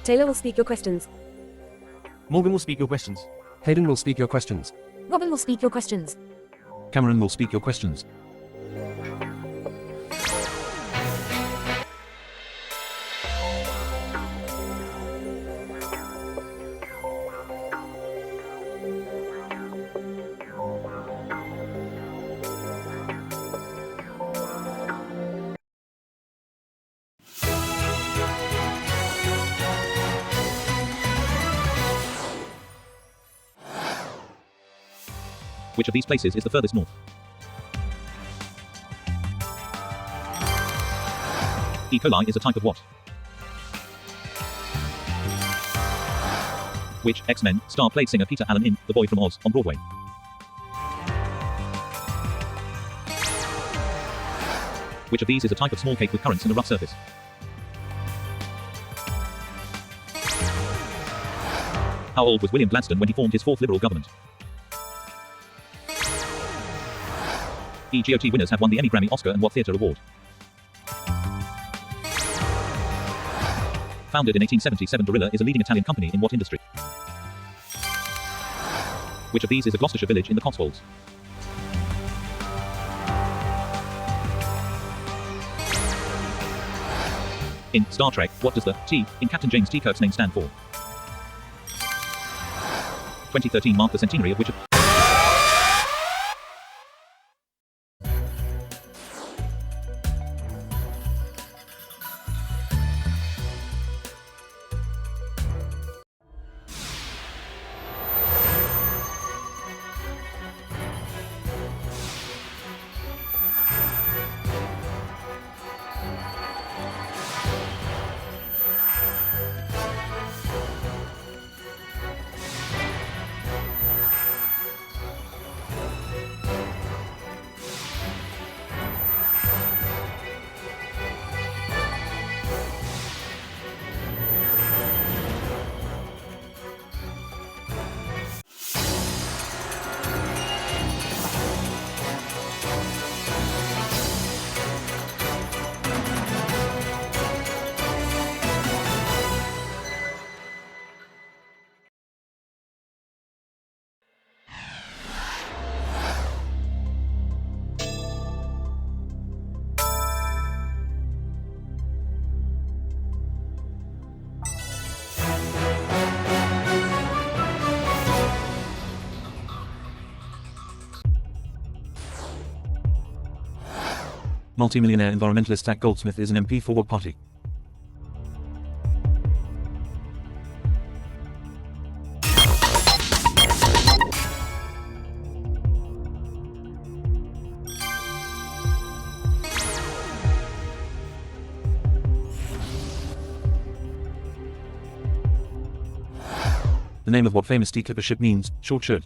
Taylor will speak your questions. Morgan will speak your questions. Hayden will speak your questions. Robin will speak your questions. Cameron will speak your questions. Which of these places is the furthest north? E. coli is a type of what? Which X-Men star played singer Peter Allen in The Boy from Oz on Broadway? Which of these is a type of small cake with currants and a rough surface? How old was William Gladstone when he formed his fourth Liberal government? GOT winners have won the Emmy, Grammy, Oscar and what theatre award? Founded in 1877, Barilla is a leading Italian company in what industry? Which of these is a Gloucestershire village in the Cotswolds? In Star Trek, what does the T in Captain James T. Kirk's name stand for? 2013 marked the centenary of which of Multi-millionaire environmentalist Zach Goldsmith is an MP for what party? The name of what famous sea clipper ship means short shirt?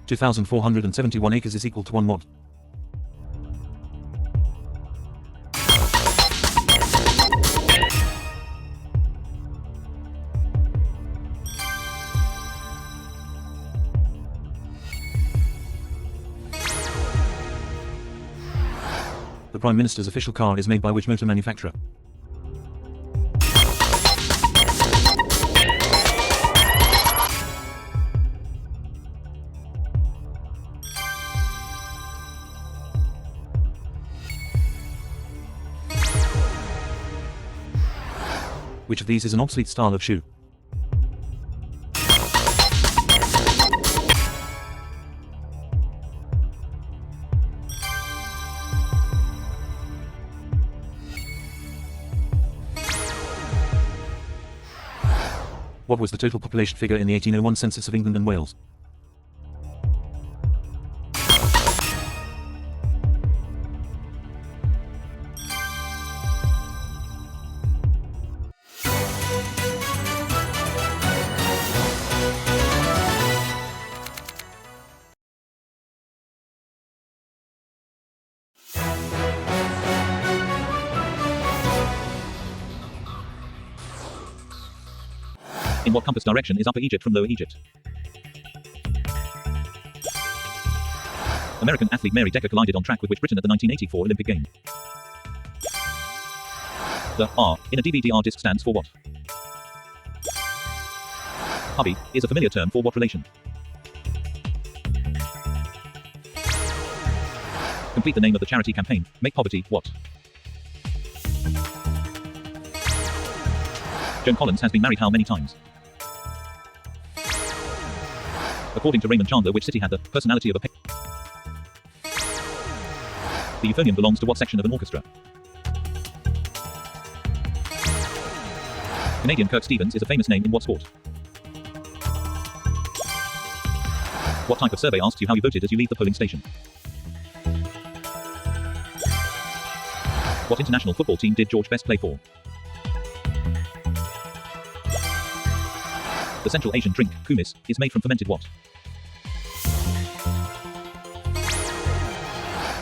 (2,471 acres is equal to 1 what? The Prime Minister's official car is made by which motor manufacturer? Which of these is an obsolete style of shoe? What was the total population figure in the 1801 census of England and Wales? In what compass direction is Upper Egypt from Lower Egypt? American athlete Mary Decker collided on track with which Britain at the 1984 Olympic Games? The R in a DVD-R disc stands for what? Hubby is a familiar term for what relation? Complete the name of the charity campaign. Make poverty what? Joan Collins has been married how many times? According to Raymond Chandler, which city had the personality of a The euphonium belongs to what section of an orchestra? Canadian Kirk Stevens is a famous name in what sport? What type of survey asks you how you voted as you leave the polling station? What international football team did George Best play for? The Central Asian drink, kumis, is made from fermented what?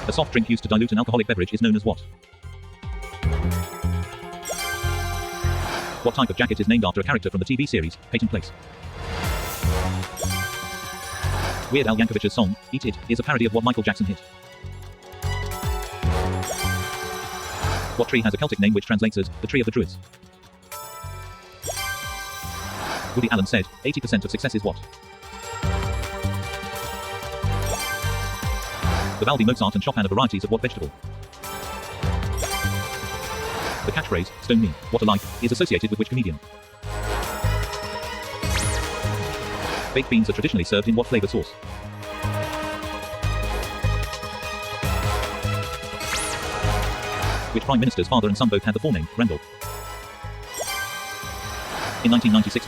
A soft drink used to dilute an alcoholic beverage is known as what? What type of jacket is named after a character from the TV series, Peyton Place? Weird Al Yankovic's song, Eat It, is a parody of what Michael Jackson hit? What tree has a Celtic name which translates as, the Tree of the Druids? Woody Allen said, 80% of success is what? Vivaldi, Mozart and Chopin are varieties of what vegetable? The catchphrase, stone me, what a life, is associated with which comedian? Baked beans are traditionally served in what flavor sauce? Which prime minister's father and son both had the forename, Randolph? In 1996,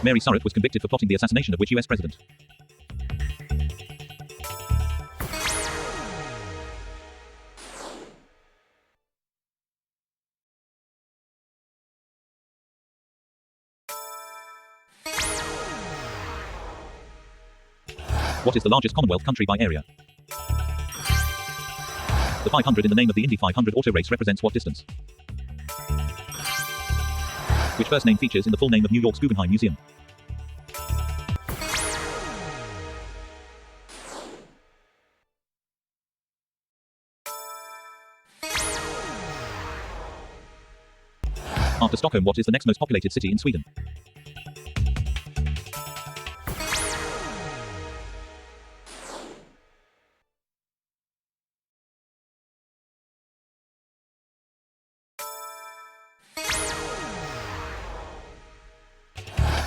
Mary Surratt was convicted for plotting the assassination of which US president? What is the largest Commonwealth country by area? The 500 in the name of the Indy 500 auto race represents what distance? Which first name features in the full name of New York's Guggenheim Museum? After Stockholm, what is the next most populated city in Sweden?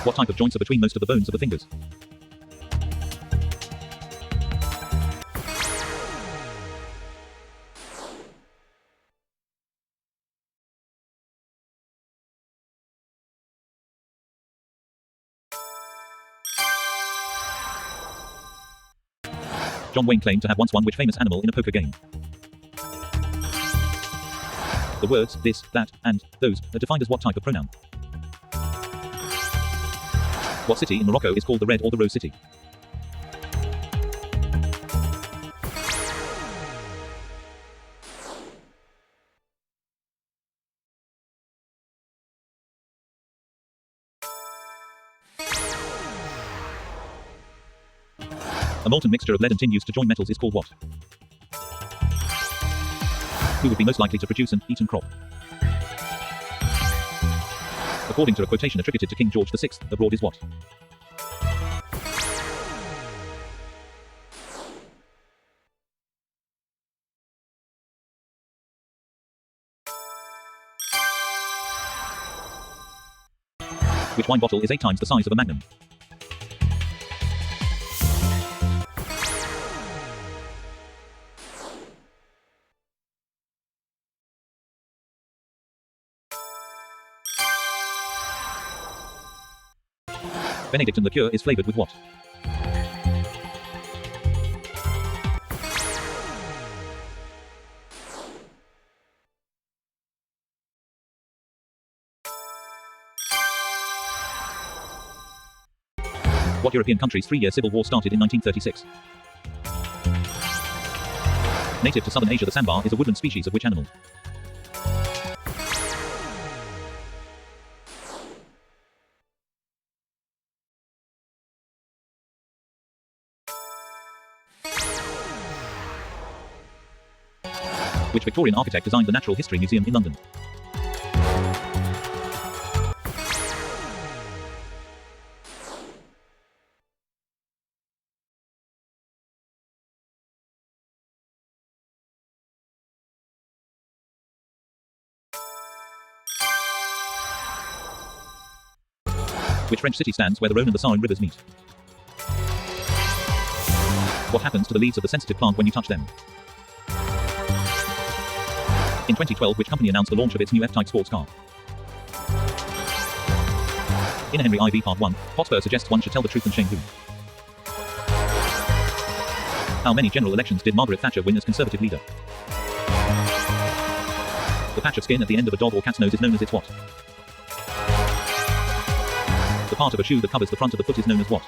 What type of joints are between most of the bones of the fingers? John Wayne claimed to have once won which famous animal in a poker game? The words, this, that, and, those, are defined as what type of pronoun? What city in Morocco is called the Red or the Rose City? A molten mixture of lead and tin used to join metals is called what? Who would be most likely to produce an eaten crop? According to a quotation attributed to King George VI, abroad is what? Which wine bottle is 8 times the size of a magnum? Benedictine liqueur is flavored with what? What European country's 3-year civil war started in 1936? Native to southern Asia, the sandbar is a woodland species of which animal? Which Victorian architect designed the Natural History Museum in London? Which French city stands where the Rhone and the Saône rivers meet? What happens to the leaves of the sensitive plant when you touch them? In 2012, which company announced the launch of its new F-Type sports car? In Henry IV Part 1, Hotspur suggests one should tell the truth and shame who. How many general elections did Margaret Thatcher win as Conservative leader? The patch of skin at the end of a dog or cat's nose is known as its what? The part of a shoe that covers the front of the foot is known as what?